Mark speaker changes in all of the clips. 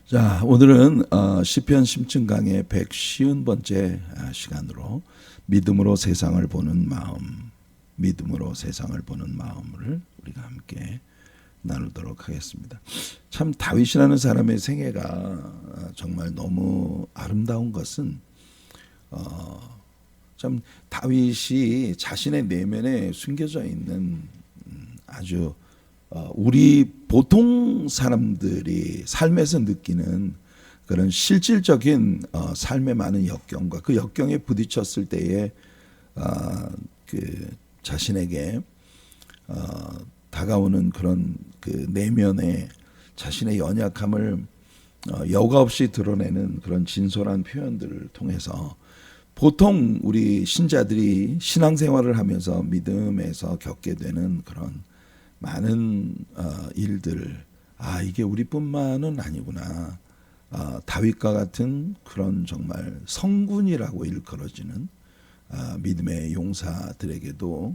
Speaker 1: 자, 오늘은 시편 심층 강의 150번째 시간으로 믿음으로 세상을 보는 마음, 믿음으로 세상을 보는 마음을 우리가 함께 나누도록 하겠습니다. 참 다윗이라는 사람의 생애가 정말 너무 아름다운 것은 참 다윗이 자신의 내면에 숨겨져 있는 아주 우리 보통 사람들이 삶에서 느끼는 그런 실질적인 삶의 많은 역경과 그 역경에 부딪혔을 때에 그 자신에게 다가오는 그런 그 내면의 자신의 연약함을 여과 없이 드러내는 그런 진솔한 표현들을 통해서 보통 우리 신자들이 신앙생활을 하면서 믿음에서 겪게 되는 그런 많은 일들, 이게 우리뿐만은 아니구나. 다윗과 같은 그런 정말 성군이라고 일컬어지는 믿음의 용사들에게도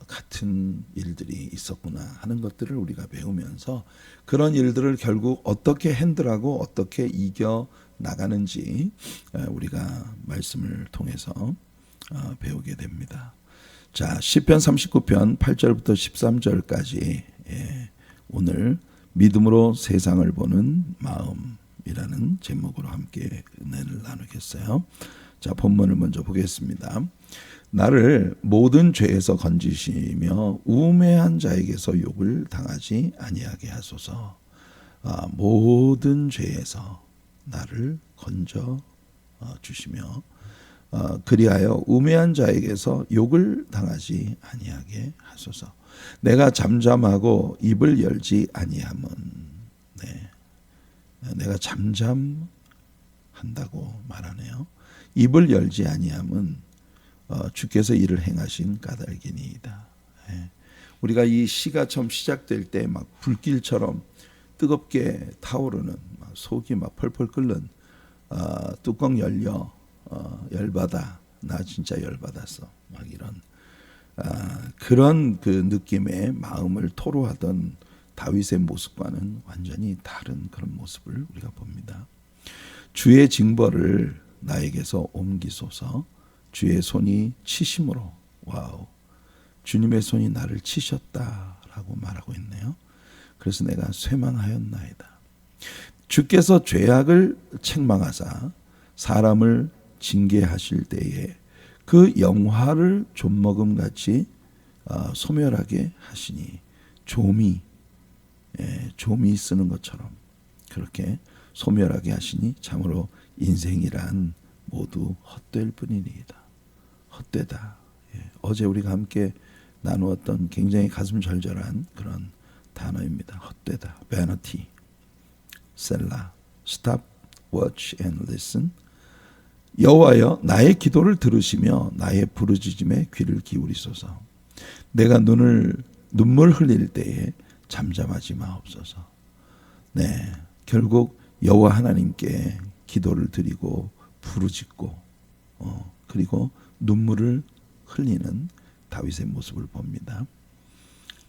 Speaker 1: 같은 일들이 있었구나 하는 것들을 우리가 배우면서 그런 일들을 결국 어떻게 핸들하고 어떻게 이겨 나가는지 우리가 말씀을 통해서 배우게 됩니다. 자, 시편 39편 8절부터 13절까지 오늘 믿음으로 세상을 보는 마음이라는 제목으로 함께 은혜를 나누겠어요. 자, 본문을 먼저 보겠습니다. 나를 모든 죄에서 건지시며 우매한 자에게서 욕을 당하지 아니하게 하소서. 모든 죄에서 나를 건져 주시며 그리하여 우매한 자에게서 욕을 당하지 아니하게 하소서. 내가 잠잠하고 입을 열지 아니함은 내가 잠잠한다고 말하네요. 입을 열지 아니함은 주께서 이를 행하신 까닭이니이다. 우리가 이 시가 처음 시작될 때 막 불길처럼 뜨겁게 타오르는 속이 막 펄펄 끓는 뚜껑 열려 열받아, 나 진짜 열받았어, 막 이런 그런 그 느낌의 마음을 토로하던 다윗의 모습과는 완전히 다른 그런 모습을 우리가 봅니다. 주의 징벌을 나에게서 옮기소서. 주의 손이 치심으로, 와우, 주님의 손이 나를 치셨다라고 말하고 있네요. 그래서 내가 쇠망하였나이다. 주께서 죄악을 책망하사 사람을 징계하실 때에 그 영화를 좀먹음같이 소멸하게 하시니 조미 쓰는 것처럼 그렇게 소멸하게 하시니 참으로 인생이란 모두 헛될 뿐이니이다. 헛되다. 어제 우리가 함께 나누었던 굉장히 가슴 절절한 그런 단어입니다. 헛되다. vanity, 셀라, stop, watch and listen. 여호와여, 나의 기도를 들으시며 나의 부르짖음에 귀를 기울이소서. 내가 눈물 흘릴 때에 잠잠하지 마옵소서. 결국 여호와 하나님께 기도를 드리고 부르짖고 그리고 눈물을 흘리는 다윗의 모습을 봅니다.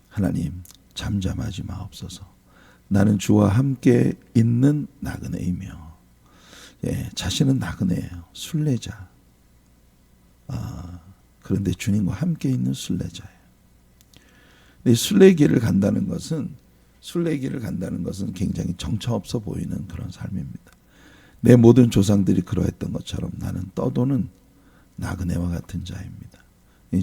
Speaker 1: 하나님, 잠잠하지 마옵소서. 나는 주와 함께 있는 나그네이며 자신은 나그네예요. 순례자. 그런데 주님과 함께 있는 순례자예요. 순례길을 간다는 것은 굉장히 정처 없어 보이는 그런 삶입니다. 내 모든 조상들이 그러했던 것처럼 나는 떠도는 나그네와 같은 자입니다.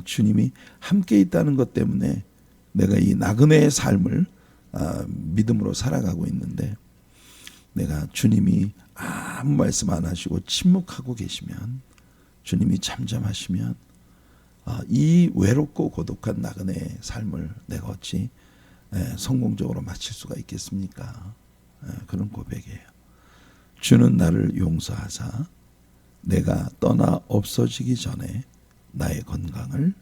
Speaker 1: 주님이 함께 있다는 것 때문에 내가 이 나그네의 삶을 믿음으로 살아가고 있는데, 내가 주님이 아무 말씀 안 하시고 침묵하고 계시면, 주님이 잠잠하시면 이 외롭고 고독한 나그네의 삶을 내가 어찌 성공적으로 마칠 수가 있겠습니까? 그런 고백이에요. 주는 나를 용서하사 내가 떠나 없어지기 전에 나의 건강을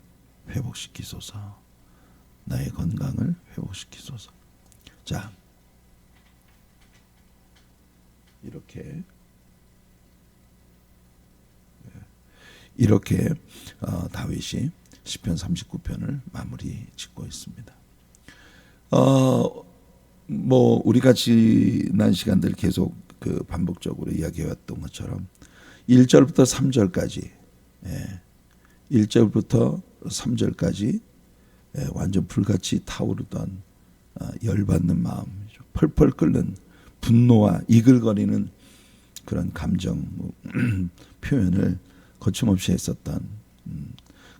Speaker 1: 회복시키소서. 나의 건강을 회복시키소서. 자, 이렇게 다윗이 시편 39편을 마무리 짓고 있습니다. 뭐 우리가 지난 시간들 계속 그 반복적으로 이야기해왔던 것처럼 1절부터 3절까지 1절부터 3절까지 완전 불같이 타오르던 열받는 마음, 펄펄 끓는 분노와 이글거리는 그런 감정 표현을 거침없이 했었던,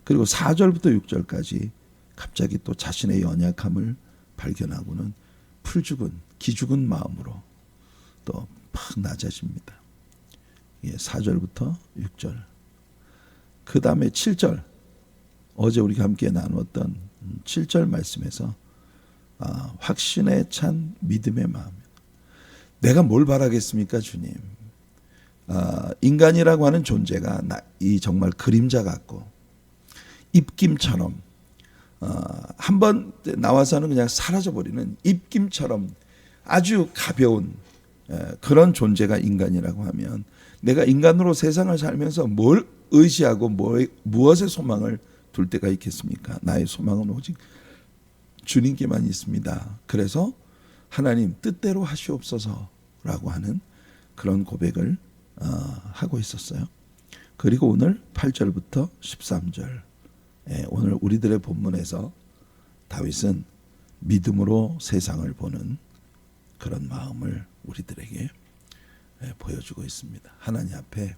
Speaker 1: 그리고 4절부터 6절까지 갑자기 또 자신의 연약함을 발견하고는 풀죽은 기죽은 마음으로 또 팍 낮아집니다. 4절부터 6절. 그 다음에 7절. 어제 우리가 함께 나누었던 7절 말씀에서 확신에 찬 믿음의 마음. 내가 뭘 바라겠습니까, 주님? 인간이라고 하는 존재가 이 정말 그림자 같고 입김처럼 한번 나와서는 그냥 사라져버리는 입김처럼 아주 가벼운 그런 존재가 인간이라고 하면, 내가 인간으로 세상을 살면서 뭘 의지하고 무엇에 소망을 둘 때가 있겠습니까? 나의 소망은 오직 주님께만 있습니다. 그래서 하나님 뜻대로 하시옵소서라고 하는 그런 고백을 하고 있었어요. 그리고 오늘 8절부터 13절, 오늘 우리들의 본문에서 다윗은 믿음으로 세상을 보는 그런 마음을 우리들에게 보여주고 있습니다. 하나님 앞에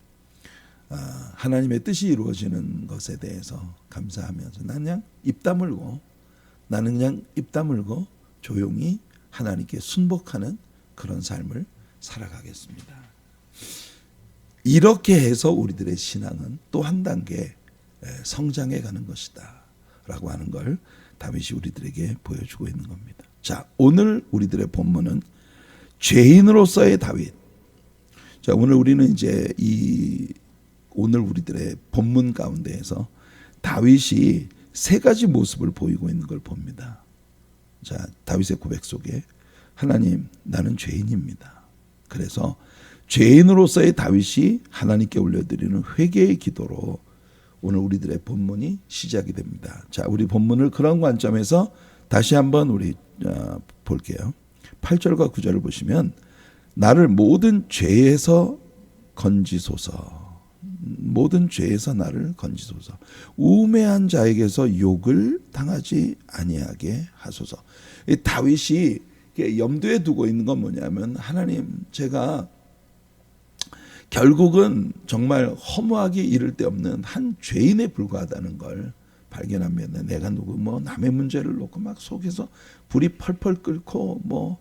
Speaker 1: 하나님의 뜻이 이루어지는 것에 대해서 감사하면서 나는 그냥 입 다물고 조용히 하나님께 순복하는 그런 삶을 살아가겠습니다. 이렇게 해서 우리들의 신앙은 또 한 단계 성장해 가는 것이다 라고 하는 걸 다윗이 우리들에게 보여주고 있는 겁니다. 자, 오늘 우리들의 본문은 죄인으로서의 다윗. 자, 오늘 우리는 이제 오늘 우리들의 본문 가운데에서 다윗이 세 가지 모습을 보이고 있는 걸 봅니다. 자, 다윗의 고백 속에 하나님, 나는 죄인입니다. 그래서 죄인으로서의 다윗이 하나님께 올려드리는 회개의 기도로 오늘 우리들의 본문이 시작이 됩니다. 자, 우리 본문을 그런 관점에서 다시 한번 우리 볼게요. 8절과 9절을 보시면 나를 모든 죄에서 건지소서, 모든 죄에서 나를 건지소서, 우매한 자에게서 욕을 당하지 아니하게 하소서. 다윗이 염두에 두고 있는 건 뭐냐면, 하나님, 제가 결국은 정말 허무하기 이를 데 없는 한 죄인에 불과하다는 걸 발견합니다. 내가 남의 문제를 놓고 막 속에서 불이 펄펄 끓고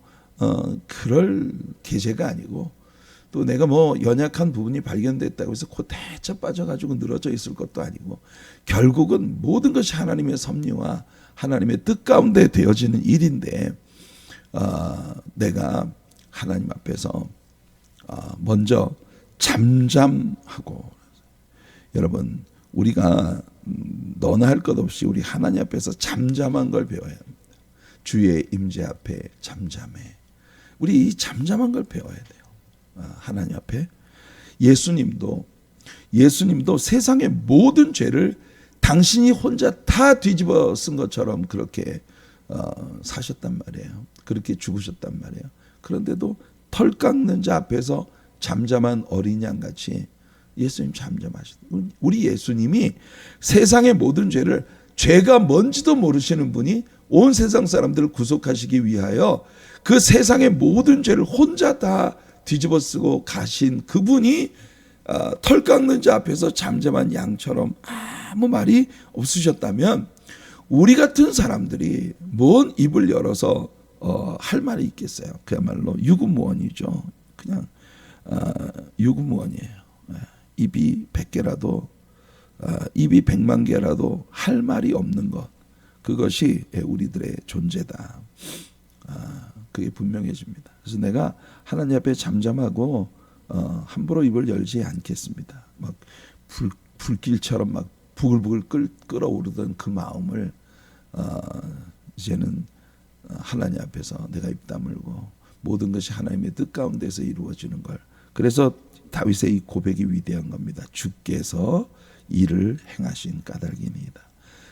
Speaker 1: 그럴 계제가 아니고, 또 내가 연약한 부분이 발견됐다고 해서 대쳐 빠져가지고 늘어져 있을 것도 아니고, 결국은 모든 것이 하나님의 섭리와 하나님의 뜻 가운데 되어지는 일인데, 내가 하나님 앞에서 먼저 잠잠하고, 여러분, 우리가 너나 할 것 없이 우리 하나님 앞에서 잠잠한 걸 배워야 합니다. 주의 임재 앞에 잠잠해. 우리 이 잠잠한 걸 배워야 돼요. 하나님 앞에. 예수님도 세상의 모든 죄를 당신이 혼자 다 뒤집어 쓴 것처럼 그렇게 사셨단 말이에요. 그렇게 죽으셨단 말이에요. 그런데도 털 깎는 자 앞에서 잠잠한 어린 양같이 예수님 잠잠하셨다. 우리 예수님이 세상의 모든 죄를, 죄가 뭔지도 모르시는 분이 온 세상 사람들을 구속하시기 위하여 그 세상의 모든 죄를 혼자 다 뒤집어 쓰고 가신 그분이 털 깎는 자 앞에서 잠잠한 양처럼 아무 말이 없으셨다면, 우리 같은 사람들이 뭔 입을 열어서 할 말이 있겠어요. 그야말로 유구무원이죠. 그냥 유구무원이에요. 입이 100개라도 입이 100만 개라도 할 말이 없는 것, 그것이 우리들의 존재다. 그게 분명해집니다. 그래서 내가 하나님 앞에 잠잠하고 함부로 입을 열지 않겠습니다. 막 불길처럼 막 부글부글 끓어오르던 그 마음을 이제는 하나님 앞에서 내가 입 다물고 모든 것이 하나님의 뜻 가운데서 이루어지는 걸. 그래서 다윗의 이 고백이 위대한 겁니다. 주께서 이를 행하신 까닭이니이다.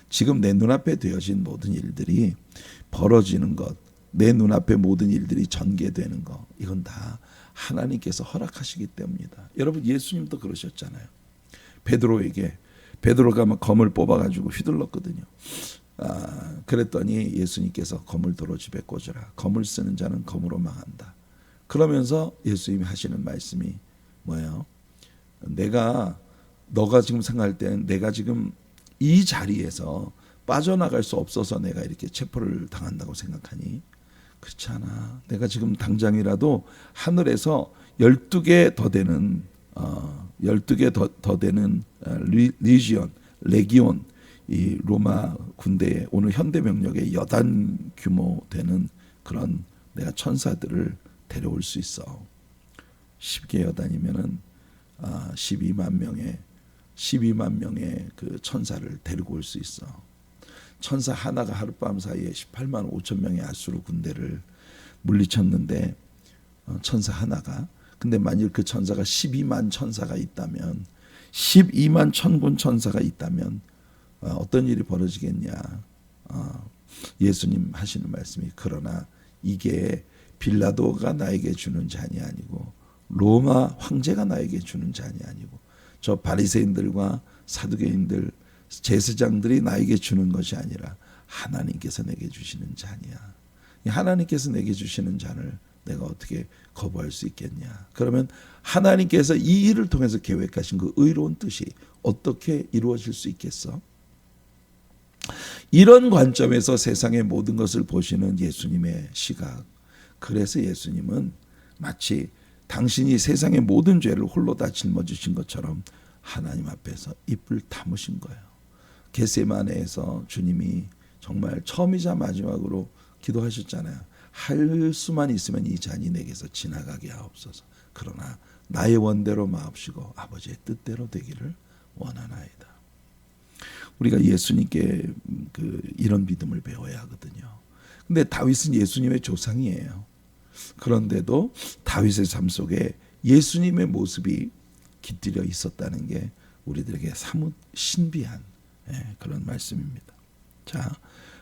Speaker 1: 지금 내 눈앞에 되어진 모든 일들이 벌어지는 것, 내 눈앞에 모든 일들이 전개되는 거, 이건 다 하나님께서 허락하시기 때문이다. 여러분, 예수님도 그러셨잖아요. 베드로가 막 검을 뽑아가지고 휘둘렀거든요. 그랬더니 예수님께서 검을 도로 집에 꽂으라. 검을 쓰는 자는 검으로 망한다. 그러면서 예수님이 하시는 말씀이 뭐예요? 너가 지금 생각할 때는 내가 지금 이 자리에서 빠져나갈 수 없어서 내가 이렇게 체포를 당한다고 생각하니? 그렇지 않아. 내가 지금 당장이라도 하늘에서 12개 더 되는 12개 더 되는 레기온, 이 로마 군대의 오늘 현대 병력의 여단 규모 되는 그런 내가 천사들을 데려올 수 있어. 10개 여단이면은 12만 명의 그 천사를 데리고 올 수 있어. 천사 하나가 하룻밤 사이에 18만 5천 명의 아수르 군대를 물리쳤는데, 천사 하나가. 근데 만일 그 천사가 12만 천사가 있다면, 12만 천군 천사가 있다면 어떤 일이 벌어지겠냐. 예수님 하시는 말씀이, 그러나 이게 빌라도가 나에게 주는 잔이 아니고 로마 황제가 나에게 주는 잔이 아니고 저 바리새인들과 사두개인들, 제사장들이 나에게 주는 것이 아니라 하나님께서 내게 주시는 잔이야. 하나님께서 내게 주시는 잔을 내가 어떻게 거부할 수 있겠냐. 그러면 하나님께서 이 일을 통해서 계획하신 그 의로운 뜻이 어떻게 이루어질 수 있겠어? 이런 관점에서 세상의 모든 것을 보시는 예수님의 시각. 그래서 예수님은 마치 당신이 세상의 모든 죄를 홀로 다 짊어지신 것처럼 하나님 앞에서 입을 다무신 거예요. 겟세마네에서 주님이 정말 처음이자 마지막으로 기도하셨잖아요. 할 수만 있으면 이 잔이 내게서 지나가게 하옵소서. 그러나 나의 원대로 마옵시고 아버지의 뜻대로 되기를 원하나이다. 우리가 예수님께 이런 믿음을 배워야 하거든요. 근데 다윗은 예수님의 조상이에요. 그런데도 다윗의 삶 속에 예수님의 모습이 깃들여 있었다는 게 우리들에게 사뭇 신비한 그런 말씀입니다. 자,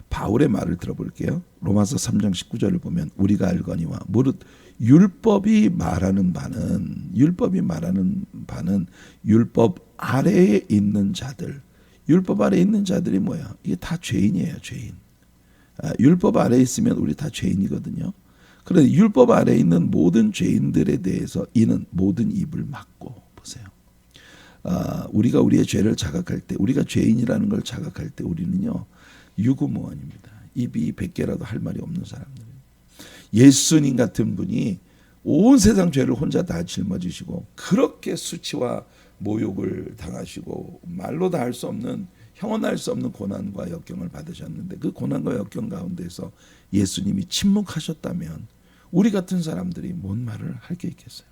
Speaker 1: 바울의 말을 들어볼게요. 로마서 3장 19절을 보면 우리가 알거니와 무릇 율법이 말하는 바는 율법 아래에 있는 자들. 율법 아래에 있는 자들이 뭐야? 이게 다 죄인이에요. 죄인. 율법 아래에 있으면 우리 다 죄인이거든요. 그런데 율법 아래에 있는 모든 죄인들에 대해서 이는 모든 입을 막고, 보세요. 우리가 우리의 죄를 자각할 때, 우리가 죄인이라는 걸 자각할 때 우리는요 유구무원입니다. 입이 100개라도 할 말이 없는 사람들. 예수님 같은 분이 온 세상 죄를 혼자 다 짊어지시고 그렇게 수치와 모욕을 당하시고 말로 다 할 수 없는, 형언할 수 없는 고난과 역경을 받으셨는데 그 고난과 역경 가운데서 예수님이 침묵하셨다면 우리 같은 사람들이 뭔 말을 할 게 있겠어요.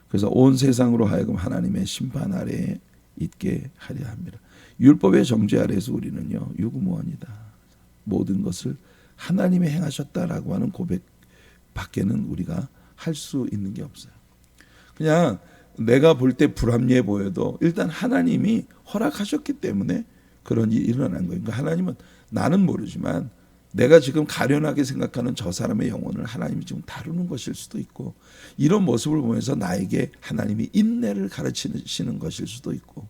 Speaker 1: 그래서 온 세상으로 하여금 하나님의 심판 아래에 있게 하려 합니다. 율법의 정죄 아래에서 우리는요 유구무원이다. 모든 것을 하나님이 행하셨다라고 하는 고백 밖에는 우리가 할 수 있는 게 없어요. 그냥 내가 볼 때 불합리해 보여도 일단 하나님이 허락하셨기 때문에 그런 일이 일어난 거예요. 그러니까 하나님은 나는 모르지만 내가 지금 가련하게 생각하는 저 사람의 영혼을 하나님이 지금 다루는 것일 수도 있고, 이런 모습을 보면서 나에게 하나님이 인내를 가르치시는 것일 수도 있고,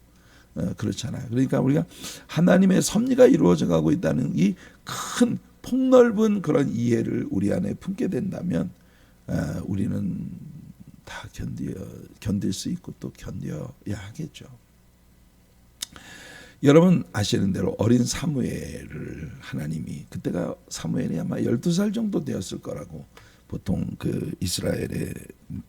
Speaker 1: 그렇잖아요. 그러니까 우리가 하나님의 섭리가 이루어져 가고 있다는 이 큰 폭넓은 그런 이해를 우리 안에 품게 된다면 우리는 다 견딜 수 있고 또 견뎌야 하겠죠. 여러분 아시는 대로 어린 사무엘을 하나님이, 그때가 사무엘이 아마 12살 정도 되었을 거라고 보통 그 이스라엘의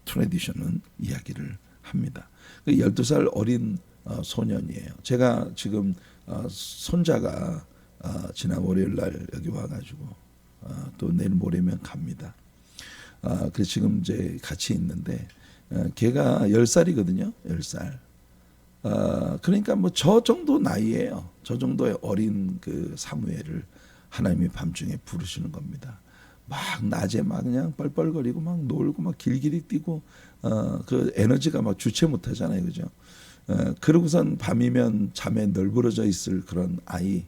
Speaker 1: 트래디션은 이야기를 합니다. 12살 어린 소년이에요. 제가 지금 손자가 지난 월요일 날 여기 와가지고 또 내일 모레면 갑니다. 그래서 지금 이제 같이 있는데 걔가 10살이거든요. 10살. 그러니까 뭐 저 정도 나이에요. 저 정도의 어린 그 사무엘을 하나님이 밤중에 부르시는 겁니다. 막 낮에 막 그냥 뻘뻘거리고 막 놀고 막 길길이 뛰고 그 에너지가 막 주체 못하잖아요, 그죠? 그러고선 밤이면 잠에 널브러져 있을 그런 아이.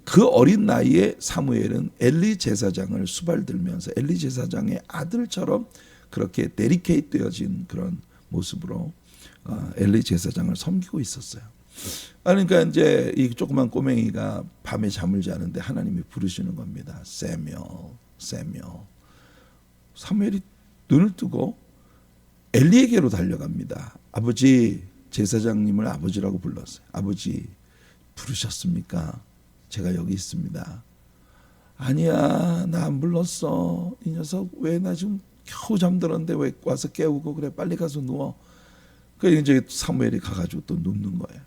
Speaker 1: 그 어린 나이에 사무엘은 엘리 제사장을 수발들면서 엘리 제사장의 아들처럼 그렇게 데리케이트되어진 그런 모습으로 엘리 제사장을 섬기고 있었어요. 그러니까 이제 이 조그만 꼬맹이가 밤에 잠을 자는데 하나님이 부르시는 겁니다. 세뮤엘. 사무엘이 눈을 뜨고 엘리에게로 달려갑니다. 아버지, 제사장님을 아버지라고 불렀어요. 아버지, 부르셨습니까? 제가 여기 있습니다. 아니야, 나 안 불렀어. 이 녀석 왜 나 지금 겨우 잠들었는데 왜 와서 깨우고 그래, 빨리 가서 누워. 그래서 이제 사무엘이 가가지고 또 눕는 거예요.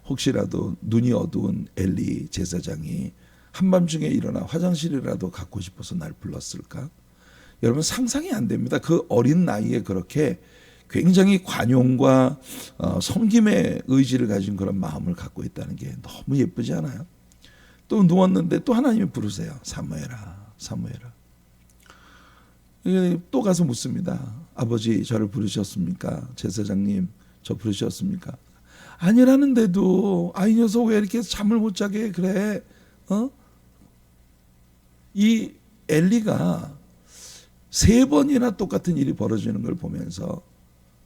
Speaker 1: 혹시라도 눈이 어두운 엘리 제사장이 한밤중에 일어나 화장실이라도 갖고 싶어서 날 불렀을까? 여러분 상상이 안 됩니다. 그 어린 나이에 그렇게 굉장히 관용과 섬김의 의지를 가진 그런 마음을 갖고 있다는 게 너무 예쁘지 않아요? 또 누웠는데 또 하나님이 부르세요. 사무엘아, 사무엘아. 또 가서 묻습니다. 아버지, 저를 부르셨습니까? 제사장님, 저 부르셨습니까? 아니라는데도 이 녀석 왜 이렇게 잠을 못 자게 그래? 이 엘리가 3번이나 똑같은 일이 벌어지는 걸 보면서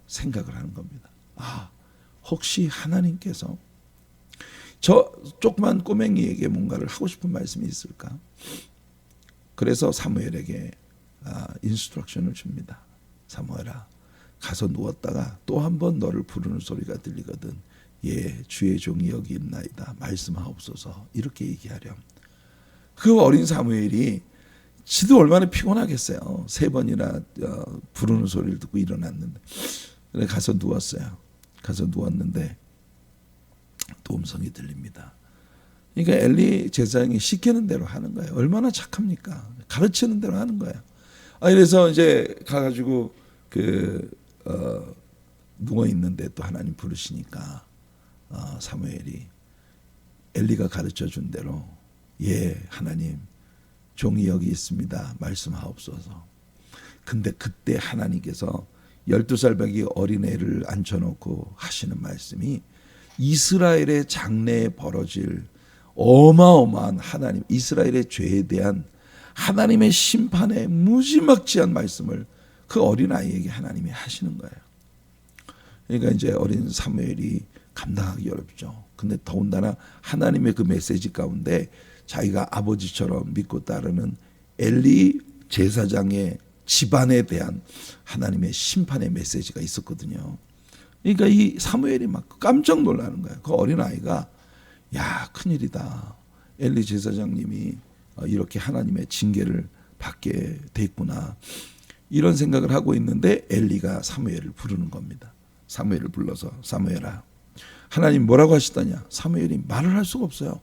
Speaker 1: 생각을 하는 겁니다. 혹시 하나님께서 저 조그만 꼬맹이에게 뭔가를 하고 싶은 말씀이 있을까? 그래서 사무엘에게 인스트럭션을 줍니다. 사무엘아, 가서 누웠다가 또 한 번 너를 부르는 소리가 들리거든. 예, 주의 종이 여기 있나이다. 말씀하옵소서. 이렇게 얘기하렴. 그 어린 사무엘이 지도 얼마나 피곤하겠어요. 3번이나 부르는 소리를 듣고 일어났는데. 그래 가서 누웠어요. 가서 누웠는데 또 음성이 들립니다. 그러니까 엘리 제사장이 시키는 대로 하는 거예요. 얼마나 착합니까? 가르치는 대로 하는 거예요. 그래서 이제 가가지고 누워 있는데 또 하나님 부르시니까 사무엘이 엘리가 가르쳐 준 대로 예, 하나님 종이 여기 있습니다. 말씀하옵소서. 근데 그때 하나님께서 12살 배기 어린애를 앉혀놓고 하시는 말씀이 이스라엘의 장래에 벌어질 어마어마한 하나님, 이스라엘의 죄에 대한 하나님의 심판의 무지막지한 말씀을 그 어린아이에게 하나님이 하시는 거예요. 그러니까 이제 어린 사무엘이 감당하기 어렵죠. 근데 더군다나 하나님의 그 메시지 가운데 자기가 아버지처럼 믿고 따르는 엘리 제사장의 집안에 대한 하나님의 심판의 메시지가 있었거든요. 그러니까 이 사무엘이 막 깜짝 놀라는 거예요. 그 어린아이가 야, 큰일이다. 엘리 제사장님이 이렇게 하나님의 징계를 받게 됐구나. 이런 생각을 하고 있는데 엘리가 사무엘을 부르는 겁니다. 사무엘을 불러서 사무엘아, 하나님 뭐라고 하시더냐? 사무엘이 말을 할 수가 없어요.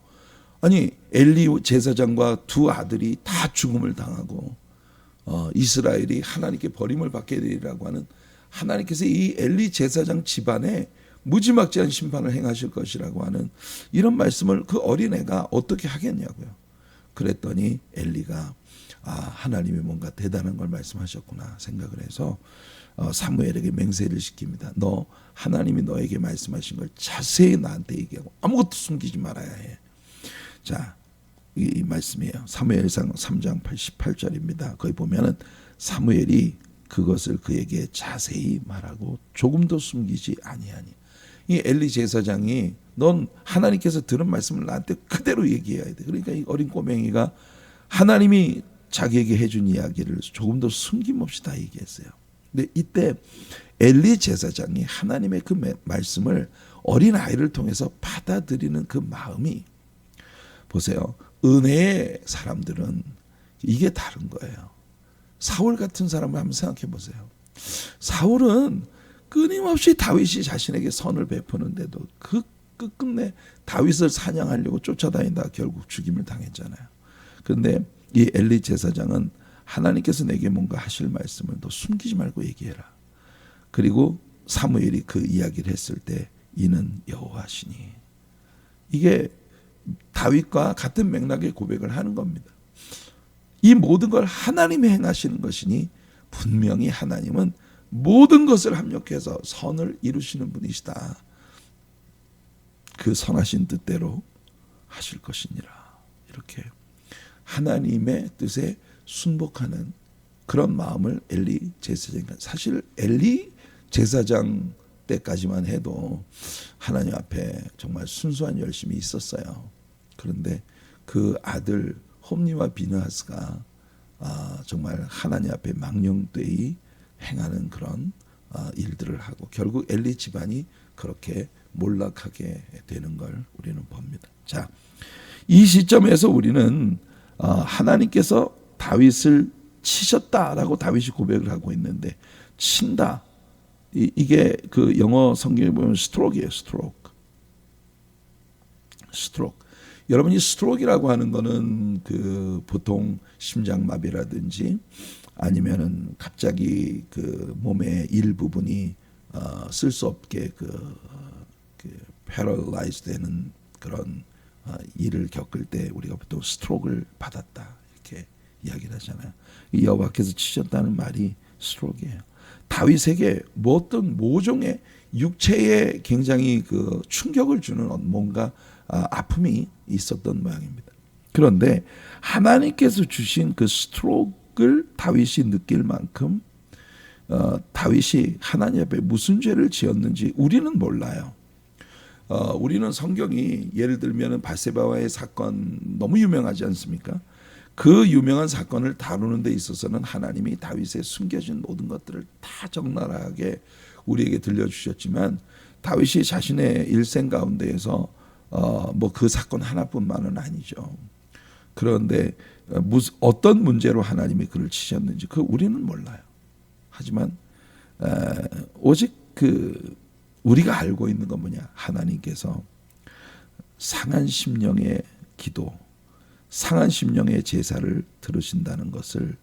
Speaker 1: 아니 엘리 제사장과 2 아들이 다 죽음을 당하고 이스라엘이 하나님께 버림을 받게 되리라고 하는 하나님께서 이 엘리 제사장 집안에 무지막지한 심판을 행하실 것이라고 하는 이런 말씀을 그 어린애가 어떻게 하겠냐고요. 그랬더니 엘리가 하나님이 뭔가 대단한 걸 말씀하셨구나 생각을 해서 사무엘에게 맹세를 시킵니다. 너 하나님이 너에게 말씀하신 걸 자세히 나한테 얘기하고 아무것도 숨기지 말아야 해. 자, 이 말씀이에요. 사무엘상 3장 88절입니다. 거기 보면은 사무엘이 그것을 그에게 자세히 말하고 조금도 숨기지 아니하니. 이 엘리 제사장이 넌 하나님께서 들은 말씀을 나한테 그대로 얘기해야 돼. 그러니까 이 어린 꼬맹이가 하나님이 자기에게 해준 이야기를 조금도 숨김없이 다 얘기했어요. 근데 이때 엘리 제사장이 하나님의 그 말씀을 어린 아이를 통해서 받아들이는 그 마음이 보세요. 은혜의 사람들은 이게 다른 거예요. 사울 같은 사람을 한번 생각해 보세요. 사울은 끊임없이 다윗이 자신에게 선을 베푸는데도 그 끝끝내 다윗을 사냥하려고 쫓아다니다 결국 죽임을 당했잖아요. 그런데 이 엘리 제사장은 하나님께서 내게 뭔가 하실 말씀을 너 숨기지 말고 얘기해라. 그리고 사무엘이 그 이야기를 했을 때 이는 여호와시니. 이게 다윗과 같은 맥락의 고백을 하는 겁니다. 이 모든 걸 하나님이 행하시는 것이니 분명히 하나님은 모든 것을 합력해서 선을 이루시는 분이시다. 그 선하신 뜻대로 하실 것이니라. 이렇게 하나님의 뜻에 순복하는 그런 마음을 엘리 제사장, 사실 엘리 제사장 때까지만 해도 하나님 앞에 정말 순수한 열심이 있었어요. 그런데 그 아들 홈니와 비느하스가 정말 하나님 앞에 망령되이 행하는 그런 일들을 하고 결국 엘리 집안이 그렇게 몰락하게 되는 걸 우리는 봅니다. 자, 이 시점에서 우리는 하나님께서 다윗을 치셨다라고 다윗이 고백을 하고 있는데, 친다, 이게 그 영어 성경에 보면 스트로크예요. 스트로크. 여러분이 스트로크라고 하는 거는 그 보통 심장마비라든지 아니면은 갑자기 그 몸의 일부분이 쓸 수 없게 그 패러라이즈 되는 그런 일을 겪을 때 우리가 보통 스트로크를 받았다 이렇게 이야기를 하잖아요. 이 여호와께서 치셨다는 말이 스트로크예요. 다윗에게 어떤 모종의 육체에 굉장히 그 충격을 주는 뭔가 아픔이 있었던 모양입니다. 그런데 하나님께서 주신 그 스트로크를 다윗이 느낄 만큼 다윗이 하나님 앞에 무슨 죄를 지었는지 우리는 몰라요. 우리는 성경이 예를 들면 바세바와의 사건 너무 유명하지 않습니까? 그 유명한 사건을 다루는 데 있어서는 하나님이 다윗의 숨겨진 모든 것들을 다 적나라하게 우리에게 들려주셨지만 다윗이 자신의 일생 가운데에서 뭐 그 사건 하나뿐만은 아니죠. 그런데 어떤 문제로 하나님이 그를 치셨는지 그 우리는 몰라요. 하지만 오직 그 우리가 알고 있는 건 뭐냐? 하나님께서 상한 심령의 기도, 상한 심령의 제사를 들으신다는 것을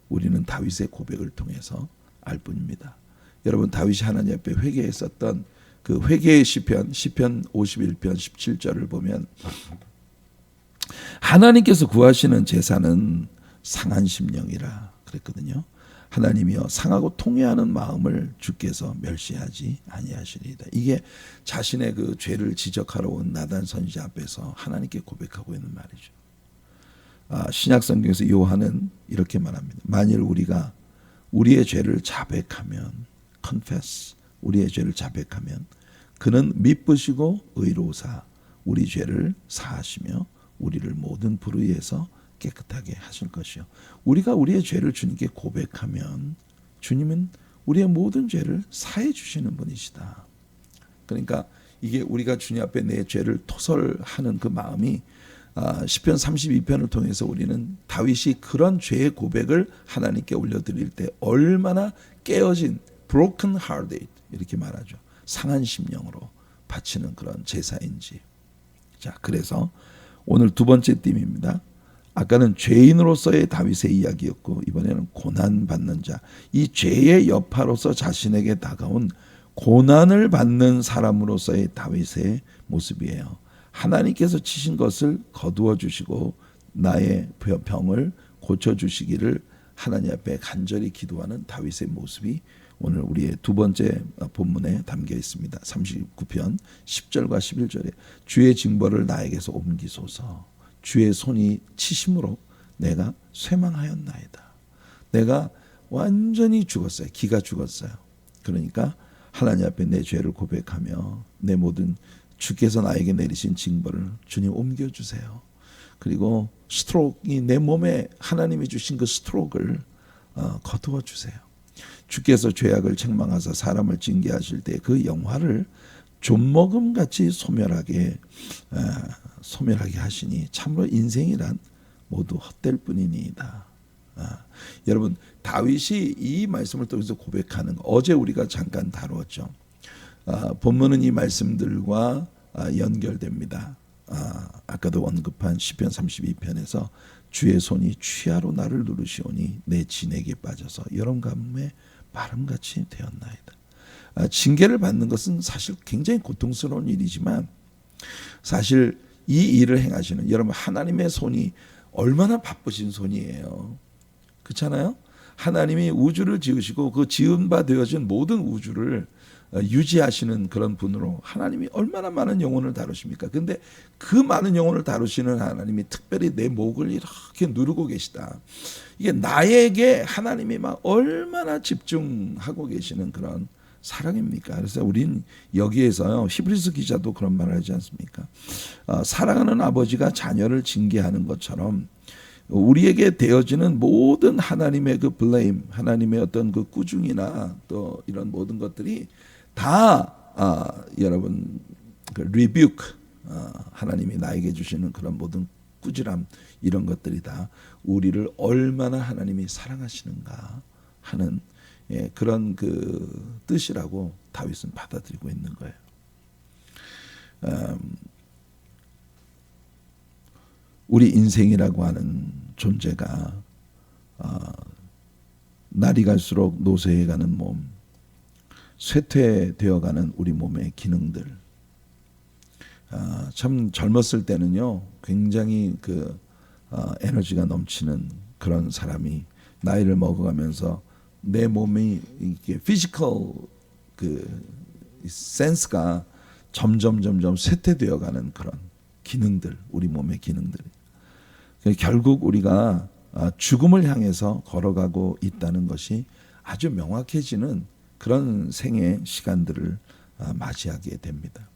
Speaker 1: 우리는 다윗의 고백을 통해서 알 뿐입니다. 여러분, 다윗이 하나님 앞에 회개했었던 그 회개의 시편 51편 17절을 보면 하나님께서 구하시는 제사는 상한 심령이라 그랬거든요. 하나님이여 상하고 통회하는 마음을 주께서 멸시하지 아니하시리이다. 이게 자신의 그 죄를 지적하러 온 나단 선지자 앞에서 하나님께 고백하고 있는 말이죠. 신약 성경에서 요한은 이렇게 말합니다. 만일 우리가 우리의 죄를 자백하면 confess, 우리의 죄를 자백하면 그는 미쁘시고 의로우사 우리 죄를 사하시며 우리를 모든 불의에서 깨끗하게 하실 것이요. 우리가 우리의 죄를 주님께 고백하면 주님은 우리의 모든 죄를 사해 주시는 분이시다. 그러니까 이게 우리가 주님 앞에 내 죄를 토설하는 그 마음이 시편 32편을 통해서 우리는 다윗이 그런 죄의 고백을 하나님께 올려드릴 때 얼마나 깨어진 broken hearted 이렇게 말하죠. 상한 심령으로 바치는 그런 제사인지. 자, 그래서 오늘 두 번째 띠입니다. 아까는 죄인으로서의 다윗의 이야기였고 이번에는 고난받는 자, 이 죄의 여파로서 자신에게 다가온 고난을 받는 사람으로서의 다윗의 모습이에요. 하나님께서 치신 것을 거두어 주시고 나의 병을 고쳐주시기를 하나님 앞에 간절히 기도하는 다윗의 모습이 오늘 우리의 두 번째 본문에 담겨 있습니다. 39편 10절과 11절에 주의 징벌을 나에게서 옮기소서. 주의 손이 치심으로 내가 쇠망하였나이다. 내가 완전히 죽었어요. 기가 죽었어요. 그러니까 하나님 앞에 내 죄를 고백하며 내 모든 주께서 나에게 내리신 징벌을 주님 옮겨주세요. 그리고 스트로크이 내 몸에 하나님이 주신 그 스트로크를 거두어 주세요. 주께서 죄악을 책망하사 사람을 징계하실 때 그 영화를 좀먹음같이 소멸하게 하시니 참으로 인생이란 모두 헛될 뿐이니이다. 여러분, 다윗이 이 말씀을 통해서 고백하는 거, 어제 우리가 잠깐 다루었죠. 본문은 이 말씀들과 연결됩니다. 아까도 언급한 시편 32편에서 주의 손이 취하로 나를 누르시오니 내 진액에 빠져서 여름 가뭄에 마름같이 되었나이다. 징계를 받는 것은 사실 굉장히 고통스러운 일이지만 사실 이 일을 행하시는 여러분 하나님의 손이 얼마나 바쁘신 손이에요. 그렇잖아요. 하나님이 우주를 지으시고 그 지은 바 되어진 모든 우주를 유지하시는 그런 분으로 하나님이 얼마나 많은 영혼을 다루십니까? 근데 그 많은 영혼을 다루시는 하나님이 특별히 내 목을 이렇게 누르고 계시다. 이게 나에게 하나님이 막 얼마나 집중하고 계시는 그런 사랑입니까? 그래서 우린 여기에서요, 히브리서 기자도 그런 말을 하지 않습니까? 사랑하는 아버지가 자녀를 징계하는 것처럼 우리에게 되어지는 모든 하나님의 그 블레임, 하나님의 어떤 그 꾸중이나 또 이런 모든 것들이 다 여러분 그 리뷰크, 하나님이 나에게 주시는 그런 모든 꾸지람, 이런 것들이 다 우리를 얼마나 하나님이 사랑하시는가 하는 그런 그 뜻이라고 다윗은 받아들이고 있는 거예요. 우리 인생이라고 하는 존재가 날이 갈수록 노쇠해가는 몸, 쇠퇴되어가는 우리 몸의 기능들, 참 젊었을 때는요 굉장히 그 에너지가 넘치는 그런 사람이 나이를 먹어가면서 내 몸이 이게 피지컬 그 센스가 점점 쇠퇴되어가는 그런 기능들, 우리 몸의 기능들. 결국 우리가 죽음을 향해서 걸어가고 있다는 것이 아주 명확해지는 그런 생의 시간들을 맞이하게 됩니다.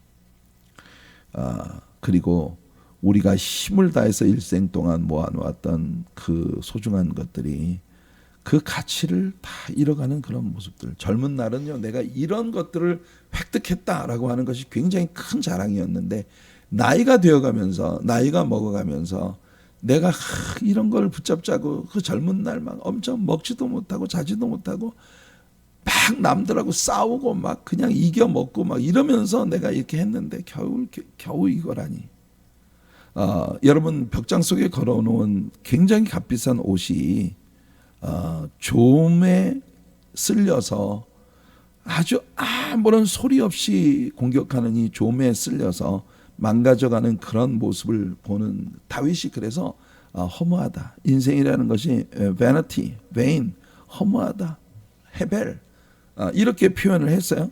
Speaker 1: 그리고 우리가 힘을 다해서 일생 동안 모아놓았던 그 소중한 것들이 그 가치를 다 잃어가는 그런 모습들. 젊은 날은요, 내가 이런 것들을 획득했다라고 하는 것이 굉장히 큰 자랑이었는데, 나이가 되어가면서, 나이가 먹어가면서 내가 이런 걸 붙잡자고 그 젊은 날 막 엄청 먹지도 못하고 자지도 못하고 막 남들하고 싸우고 막 그냥 이겨 먹고 막 이러면서 내가 이렇게 했는데 겨우 이거라니. 여러분 벽장 속에 걸어놓은 굉장히 값비싼 옷이 좀에 쓸려서 아주 아무런 소리 없이 공격하는 이 좀에 쓸려서 망가져가는 그런 모습을 보는 다윗이 그래서 허무하다. 인생이라는 것이 vanity, vain, 허무하다, 헤벨, 이렇게 표현을 했어요.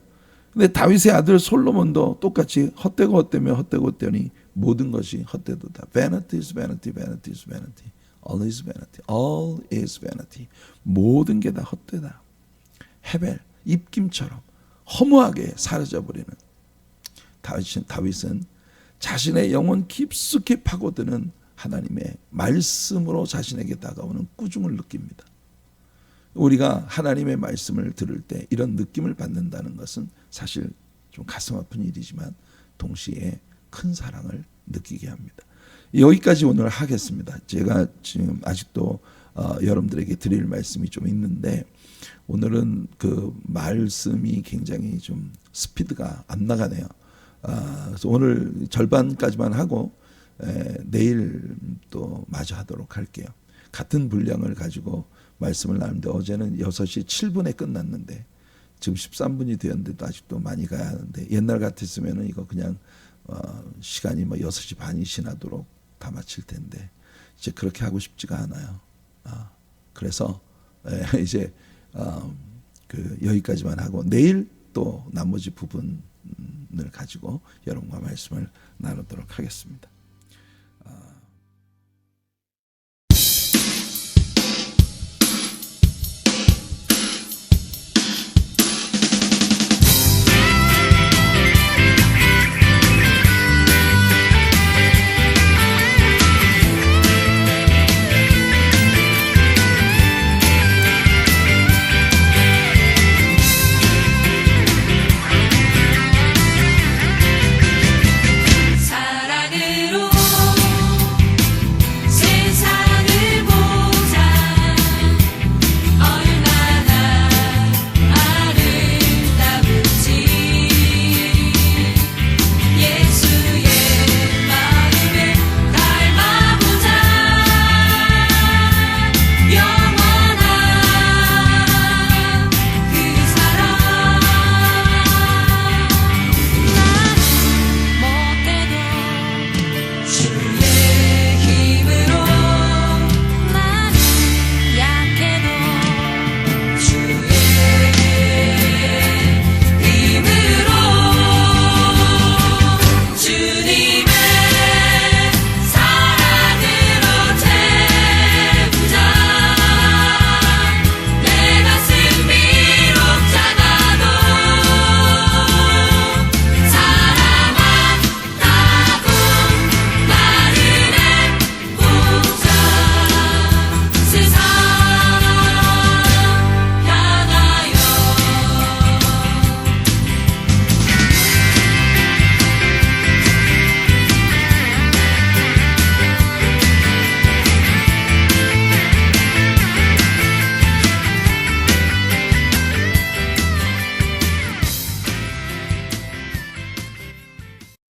Speaker 1: 근데 다윗의 아들 솔로몬도 똑같이 헛되고 헛되며 헛되고 헛되니 모든 것이 헛되도다. Vanity is vanity, vanity is vanity, all is vanity, all is vanity. 모든 게 다 헛되다. 헤벨, 입김처럼 허무하게 사라져버리는 다윗은 자신의 영혼 깊숙이 파고드는 하나님의 말씀으로 자신에게 다가오는 꾸중을 느낍니다. 우리가 하나님의 말씀을 들을 때 이런 느낌을 받는다는 것은 사실 좀 가슴 아픈 일이지만 동시에 큰 사랑을 느끼게 합니다. 여기까지 오늘 하겠습니다. 제가 지금 아직도 여러분들에게 드릴 말씀이 좀 있는데, 오늘은 그 말씀이 굉장히 좀 스피드가 안 나가네요. 그래서 오늘 절반까지만 하고 내일 또 마저 하도록 할게요. 같은 분량을 가지고 말씀을 나누는데 어제는 6시 7분에 끝났는데 지금 13분이 되었는데도 아직도 많이 가야 하는데, 옛날 같았으면 이거 그냥 시간이 뭐 6시 반이 지나도록 다 마칠 텐데 이제 그렇게 하고 싶지가 않아요. 그래서 이제 그 여기까지만 하고 내일 또 나머지 부분을 가지고 여러분과 말씀을 나누도록 하겠습니다.